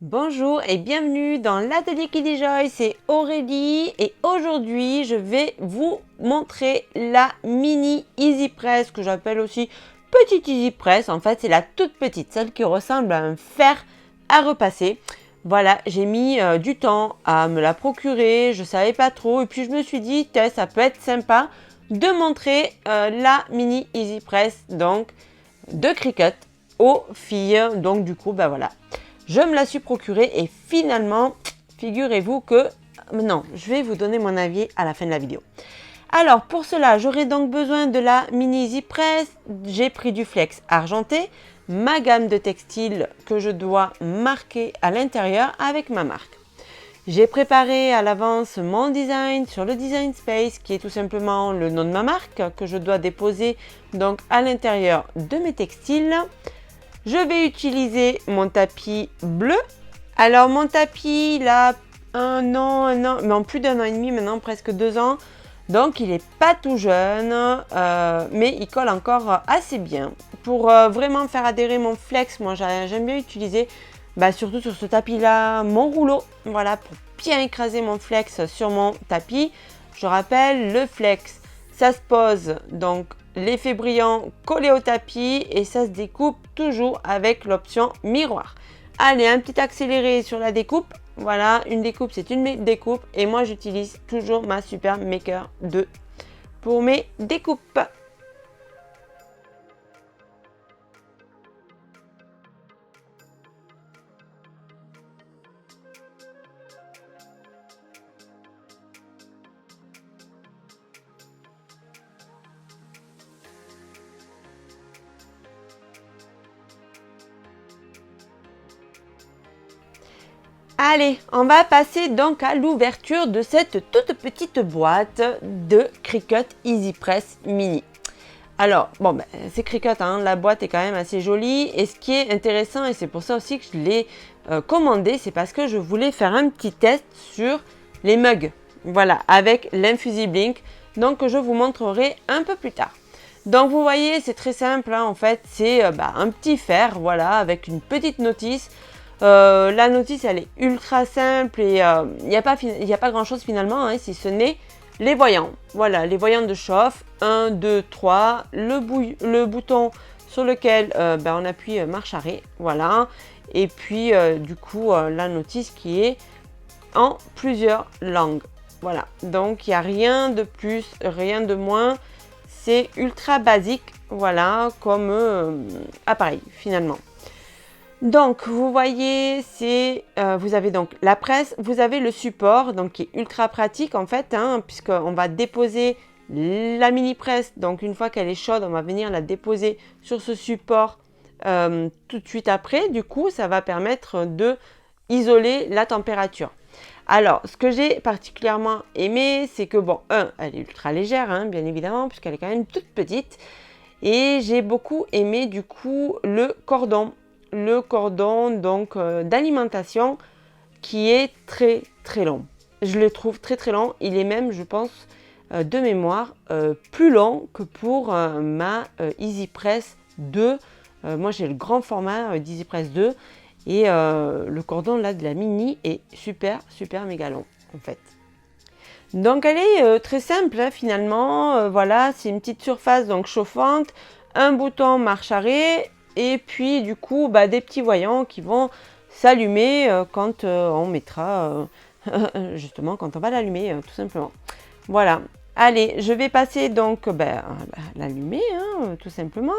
Bonjour et bienvenue dans l'atelier Kiddy Joy, c'est Aurélie et aujourd'hui je vais vous montrer la mini Easy Press que j'appelle aussi petite Easy Press. En fait c'est la toute petite, celle qui ressemble à un fer à repasser. Voilà, j'ai mis du temps à me la procurer, je savais pas trop et puis je me suis dit ça peut être sympa de montrer la mini Easy Press donc de Cricut aux filles. Donc du coup voilà. Je me la suis procurée et finalement, figurez-vous que... Non, je vais vous donner mon avis à la fin de la vidéo. Alors, pour cela, j'aurai donc besoin de la Mini Easy Press. J'ai pris du flex argenté, ma gamme de textiles que je dois marquer à l'intérieur avec ma marque. J'ai préparé à l'avance mon design sur le Design Space, qui est tout simplement le nom de ma marque, que je dois déposer donc à l'intérieur de mes textiles. Je vais utiliser mon tapis bleu. Alors mon tapis, il a un an, mais plus d'un an et demi maintenant, presque 2 ans. Donc il n'est pas tout jeune, mais il colle encore assez bien. Pour vraiment faire adhérer mon flex, moi j'aime bien utiliser, surtout sur ce tapis-là, mon rouleau. Voilà, pour bien écraser mon flex sur mon tapis. Je rappelle, le flex, ça se pose donc l'effet brillant collé au tapis et ça se découpe toujours avec l'option miroir. Allez, un petit accéléré sur la découpe. Voilà, une découpe, c'est une découpe et moi j'utilise toujours ma Super Maker 2 pour mes découpes. Allez, on va passer donc à l'ouverture de cette toute petite boîte de Cricut Easy Press Mini. Alors, c'est Cricut, hein, la boîte est quand même assez jolie. Et ce qui est intéressant, et c'est pour ça aussi que je l'ai commandé, c'est parce que je voulais faire un petit test sur les mugs. Voilà, avec l'Infusible Ink, donc que je vous montrerai un peu plus tard. Donc vous voyez, c'est très simple, hein, en fait, c'est un petit fer, voilà, avec une petite notice. La notice elle est ultra simple et il n'y a pas grand chose finalement, hein, si ce n'est les voyants. Voilà, les voyants de chauffe, 1, 2, 3, le bouton sur lequel on appuie marche arrêt, voilà. Et puis du coup la notice qui est en plusieurs langues. Voilà, donc il n'y a rien de plus, rien de moins. C'est ultra basique, voilà, comme appareil finalement. Donc, vous voyez, vous avez donc la presse, vous avez le support, donc qui est ultra pratique en fait, hein, puisqu'on va déposer la mini presse. Donc, une fois qu'elle est chaude, on va venir la déposer sur ce support tout de suite après. Du coup, ça va permettre de isoler la température. Alors, ce que j'ai particulièrement aimé, c'est que elle est ultra légère, hein, bien évidemment, puisqu'elle est quand même toute petite. Et j'ai beaucoup aimé du coup le cordon donc d'alimentation qui est très très long. Je le trouve très très long. Il est même, je pense, de mémoire, plus long que pour ma Easy Press 2. Moi j'ai le grand format d'Easy Press 2 et le cordon là de la mini est super méga long en fait. Donc elle est très simple, hein, finalement. Voilà, c'est une petite surface donc chauffante, un bouton marche arrêt et puis du coup des petits voyants qui vont s'allumer quand on mettra justement quand on va l'allumer tout simplement. Voilà. Allez, je vais passer donc à l'allumer tout simplement.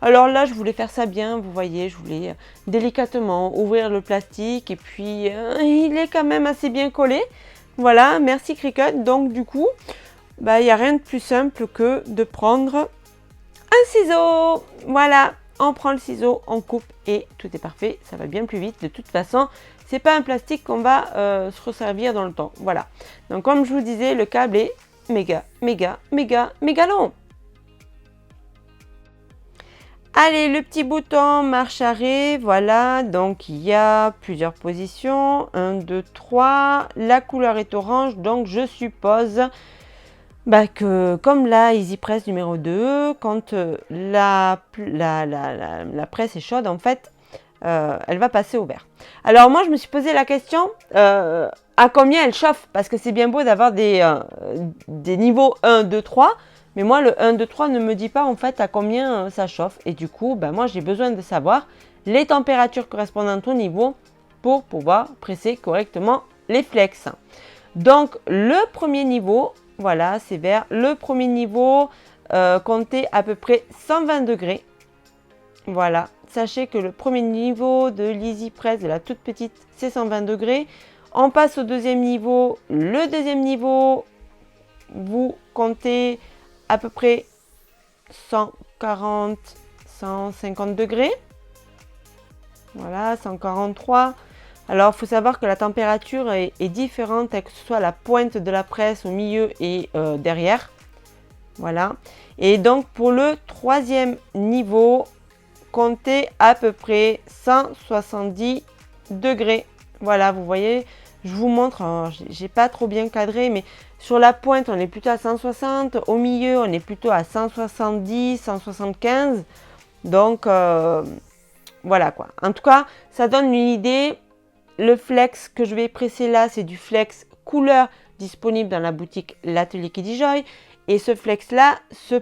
Alors là, je voulais faire ça bien, vous voyez, je voulais délicatement ouvrir le plastique et puis il est quand même assez bien collé. Voilà, merci Cricut. Donc du coup, il n'y a rien de plus simple que de prendre un ciseau. Voilà, on prend le ciseau, on coupe et tout est parfait. Ça va bien plus vite. De toute façon, c'est pas un plastique qu'on va se resservir dans le temps. Voilà. Donc comme je vous disais, le câble est méga long. Allez, le petit bouton marche arrêt, voilà, donc il y a plusieurs positions, 1, 2, 3, la couleur est orange, donc je suppose que comme la Easy Press numéro 2, quand la presse est chaude, en fait, elle va passer au vert. Alors moi je me suis posé la question à combien elle chauffe, parce que c'est bien beau d'avoir des niveaux 1, 2, 3, mais moi le 1, 2, 3 ne me dit pas en fait à combien ça chauffe, et du coup ben, moi j'ai besoin de savoir les températures correspondantes au niveau pour pouvoir presser correctement les flex. Donc le premier niveau, voilà c'est vert, le premier niveau comptez à peu près 120 degrés. Voilà, sachez que le premier niveau de l'Easy Press, de la toute petite, c'est 120 degrés. On passe au deuxième niveau. Le deuxième niveau, vous comptez à peu près 140, 150 degrés. Voilà, 143. Alors, il faut savoir que la température est différente, que ce soit à la pointe de la presse, au milieu et derrière. Voilà. Et donc, pour le troisième niveau, comptez à peu près 170 degrés. Voilà, vous voyez, je vous montre, j'ai pas trop bien cadré, mais sur la pointe, on est plutôt à 160. Au milieu, on est plutôt à 170, 175. Donc, voilà quoi. En tout cas, ça donne une idée. Le flex que je vais presser là, c'est du flex couleur disponible dans la boutique L'Atelier Kidijoy. Et ce flex-là se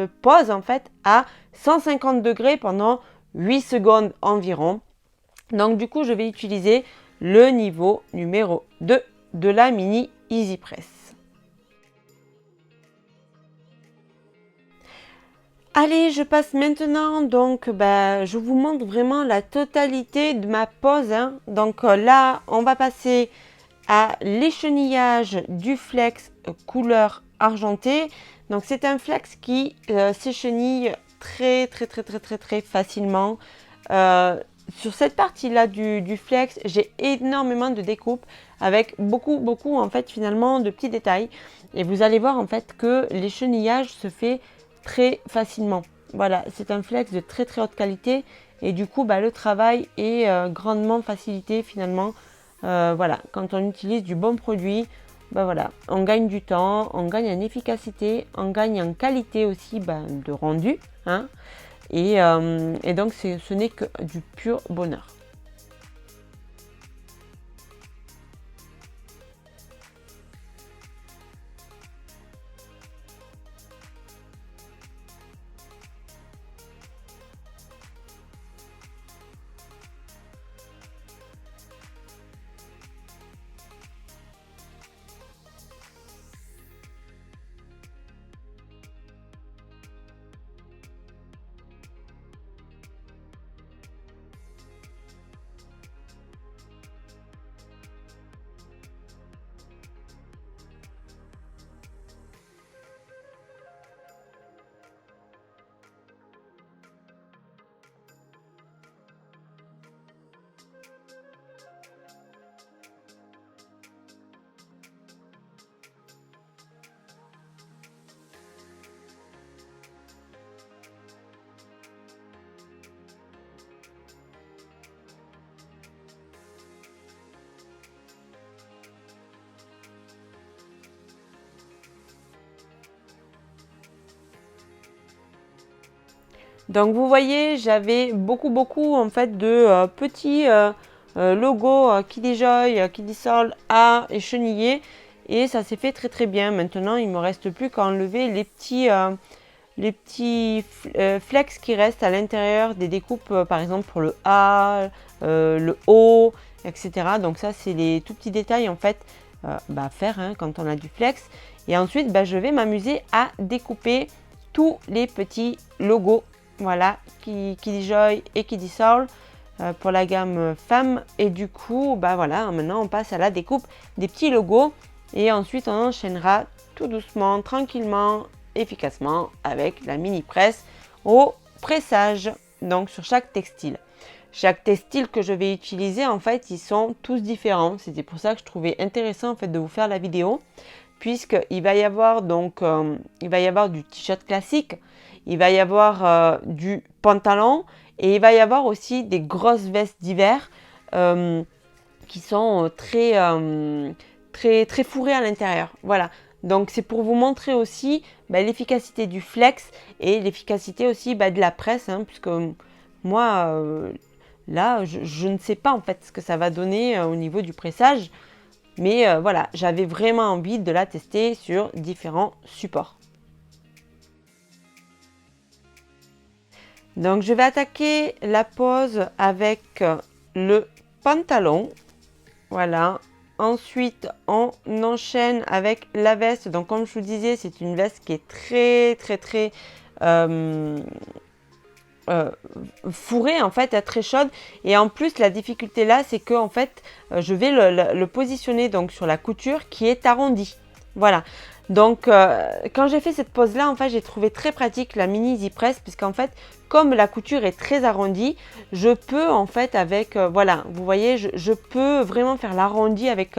pose en fait à 150 degrés pendant 8 secondes environ. Donc du coup, je vais utiliser le niveau numéro 2 de la Mini Easy Press. Allez, je passe maintenant, donc je vous montre vraiment la totalité de ma pose. Donc là, on va passer à l'échenillage du flex couleur argentée. Donc c'est un flex qui s'échenille très facilement. Sur cette partie-là du flex, j'ai énormément de découpes avec beaucoup en fait finalement de petits détails. Et vous allez voir en fait que l'échenillage se fait très facilement. Voilà, c'est un flex de très haute qualité et du coup le travail est grandement facilité finalement. Voilà, quand on utilise du bon produit, voilà, on gagne du temps, on gagne en efficacité, on gagne en qualité aussi de rendu. Hein, et donc ce n'est que du pur bonheur. Donc vous voyez, j'avais beaucoup en fait de petits logos Kidijoy, Kidisol à écheniller et ça s'est fait très bien. Maintenant, il me reste plus qu'à enlever les petits flex qui restent à l'intérieur des découpes, par exemple pour le A, le O, etc. Donc ça, c'est les tout petits détails en fait à faire quand on a du flex. Et ensuite, je vais m'amuser à découper tous les petits logos. Voilà, Kidijoy et Kidisol pour la gamme femme. Et du coup, voilà, maintenant on passe à la découpe des petits logos. Et ensuite, on enchaînera tout doucement, tranquillement, efficacement avec la mini presse au pressage. Donc sur chaque textile. Chaque textile que je vais utiliser, en fait, ils sont tous différents. C'était pour ça que je trouvais intéressant en fait de vous faire la vidéo. Puisqu'il va y avoir donc du t-shirt classique, il va y avoir du pantalon et il va y avoir aussi des grosses vestes d'hiver qui sont très fourrées à l'intérieur. Voilà. Donc c'est pour vous montrer aussi l'efficacité du flex et l'efficacité aussi de la presse, puisque moi Là, je ne sais pas en fait ce que ça va donner au niveau du pressage. Mais voilà, j'avais vraiment envie de la tester sur différents supports. Donc je vais attaquer la pose avec le pantalon. Voilà. Ensuite, on enchaîne avec la veste. Donc comme je vous disais, c'est une veste qui est très fourrée en fait, très chaude. Et en plus, la difficulté là, c'est que en fait, je vais le positionner donc sur la couture qui est arrondie. Voilà. Donc, quand j'ai fait cette pose là, en fait, j'ai trouvé très pratique la mini Easy Press, puisqu'en fait, comme la couture est très arrondie, je peux en fait avec, voilà, vous voyez, je peux vraiment faire l'arrondi avec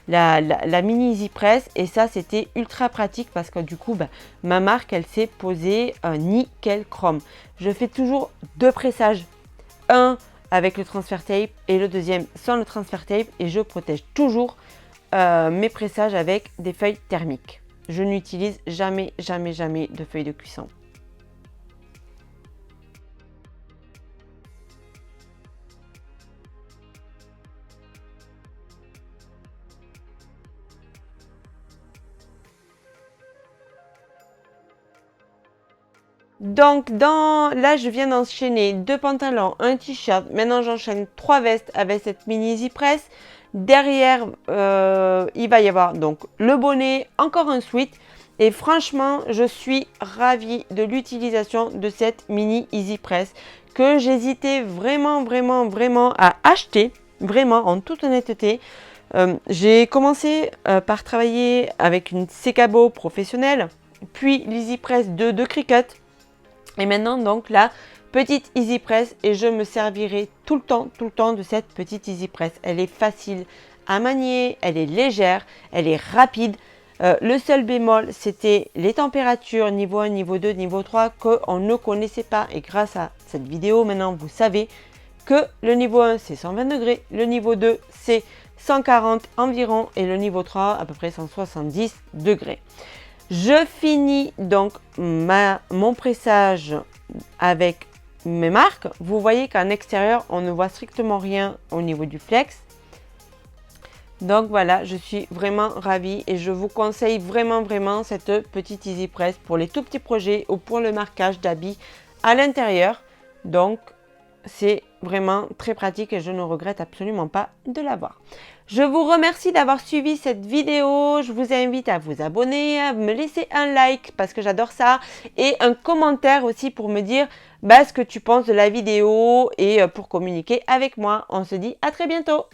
la mini Easy Press, et ça, c'était ultra pratique parce que du coup, ma marque, elle s'est posée nickel chrome. Je fais toujours 2 pressages, un avec le transfer tape et le deuxième sans le transfer tape, et je protège toujours mes pressages avec des feuilles thermiques. Je n'utilise jamais de feuilles de cuisson. Donc là, je viens d'enchaîner 2 pantalons, un t-shirt. Maintenant, j'enchaîne 3 vestes avec cette mini Easy Press. Derrière, il va y avoir donc le bonnet, encore un sweat. Et franchement, je suis ravie de l'utilisation de cette mini Easy Press que j'hésitais vraiment à acheter, vraiment en toute honnêteté. J'ai commencé par travailler avec une Secabo professionnelle, puis l'Easy Press de Cricut. Et maintenant, donc, la petite Easy Press, et je me servirai tout le temps de cette petite Easy Press. Elle est facile à manier, elle est légère, elle est rapide. Le seul bémol, c'était les températures niveau 1, niveau 2, niveau 3 qu'on ne connaissait pas. Et grâce à cette vidéo, maintenant, vous savez que le niveau 1, c'est 120 degrés, le niveau 2, c'est 140 environ, et le niveau 3, à peu près 170 degrés. Je finis donc mon pressage avec mes marques. Vous voyez qu'en extérieur, on ne voit strictement rien au niveau du flex. Donc voilà, je suis vraiment ravie et je vous conseille vraiment cette petite Easy Press pour les tout petits projets ou pour le marquage d'habits à l'intérieur. Donc c'est vraiment très pratique et je ne regrette absolument pas de l'avoir. Je vous remercie d'avoir suivi cette vidéo. Je vous invite à vous abonner, à me laisser un like parce que j'adore ça, et un commentaire aussi pour me dire ce que tu penses de la vidéo et pour communiquer avec moi. On se dit à très bientôt.